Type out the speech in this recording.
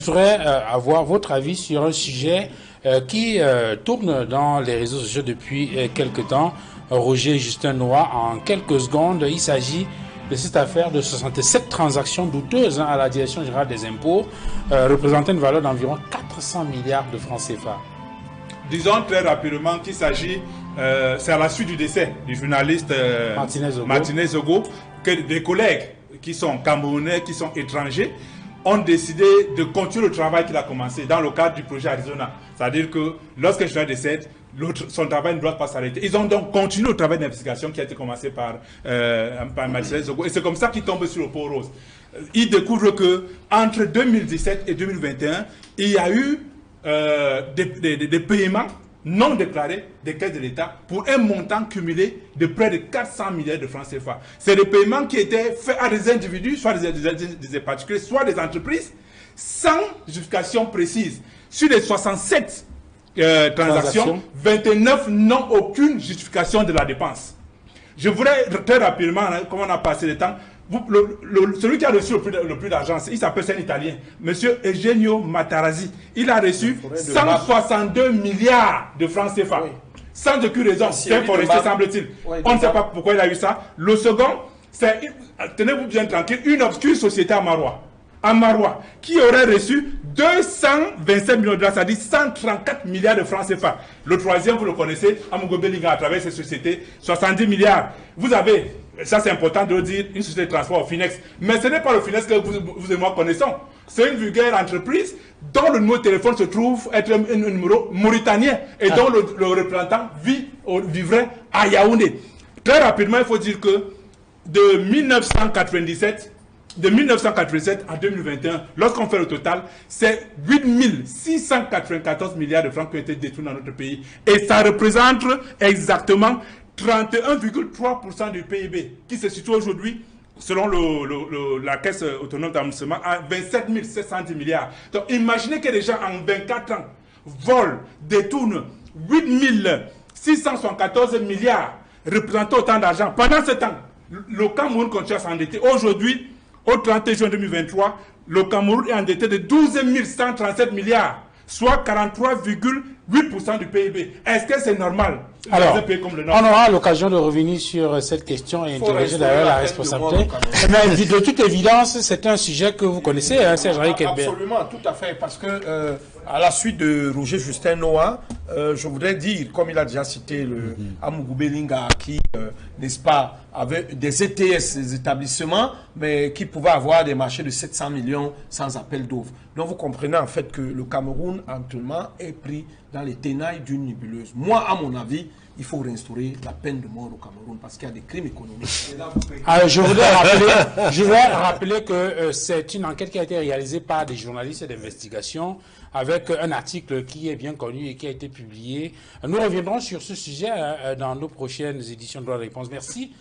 Je voudrais avoir votre avis sur un sujet qui tourne dans les réseaux sociaux depuis quelque temps. Roger Justin Noah, en quelques secondes, il s'agit de cette affaire de 67 transactions douteuses à la Direction générale des impôts, représentant une valeur d'environ 400 milliards de francs CFA. Disons très rapidement qu'il s'agit, c'est à la suite du décès du journaliste Martinez Zogo, que des collègues qui sont camerounais, qui sont étrangers, ont décidé de continuer le travail qu'il a commencé dans le cadre du projet Arizona. C'est-à-dire que lorsqu'un journaliste décède, son travail ne doit pas s'arrêter. Ils ont donc continué le travail d'investigation qui a été commencé par Martinez Zogo. Et c'est comme ça qu'ils tombent sur le pot rose. Ils découvrent que entre 2017 et 2021, il y a eu des paiements non déclarés des caisses de l'État pour un montant cumulé de près de 400 milliards de francs CFA. C'est des paiements qui étaient faits à des individus, soit des particuliers, soit des entreprises, sans justification précise. Sur les 67 transactions, 29 n'ont aucune justification de la dépense. Je voudrais très rapidement, comme on a passé le temps, celui qui a reçu le plus d'argent, il s'appelle, c'est un Italien, Monsieur Eugenio Matarazzi. Il a reçu 162 milliards de francs CFA. Oui. Sans aucune raison. C'est un forestier, semble-t-il. Oui, on ne sait pas pourquoi il a eu ça. Le second, c'est, tenez-vous bien tranquille, une obscure société à Marois, qui aurait reçu 227 millions de dollars, c'est-à-dire 134 milliards de francs CFA. Le troisième, vous le connaissez, Amogo Belinga, à travers cette société, 70 milliards. Vous avez, ça c'est important de le dire, une société de transport au Finex. Mais ce n'est pas le Finex que vous et moi connaissons. C'est une vulgaire entreprise dont le numéro de téléphone se trouve être un numéro mauritanien et dont le représentant vivrait à Yaoundé. Très rapidement, il faut dire que de 1997 à 2021, lorsqu'on fait le total, c'est 8 694 milliards de francs qui ont été détruits dans notre pays. Et ça représente exactement 31,3% du PIB, qui se situe aujourd'hui, selon la Caisse autonome d'amortissement, à 27 710 milliards. Donc imaginez que les gens en 24 ans volent, détournent 8 674 milliards, représentant autant d'argent. Pendant ce temps, le Cameroun continue à s'endetter. Aujourd'hui, au 30 juin 2023, le Cameroun est endetté de 12 137 milliards, soit 43,8% du PIB. Est-ce que c'est normal? Alors, on aura l'occasion de revenir sur cette question et interroger d'ailleurs la responsabilité. Mais de toute évidence, c'est un sujet que vous connaissez, hein, Serge-Henri Kelbert. Absolument, tout à fait, parce que à la suite de Roger Justin Noah, je voudrais dire, comme il a déjà cité le Amougou Belinga, qui, n'est-ce pas, avait des ETS, des établissements, mais qui pouvaient avoir des marchés de 700 millions sans appel d'offres. Donc vous comprenez en fait que le Cameroun actuellement est pris dans les ténailles d'une nébuleuse. Moi, à mon avis, il faut réinstaurer la peine de mort au Cameroun parce qu'il y a des crimes économiques. Je voudrais rappeler que c'est une enquête qui a été réalisée par des journalistes d'investigation avec un article qui est bien connu et qui a été publié. Nous reviendrons sur ce sujet dans nos prochaines éditions de Droit de réponse. Merci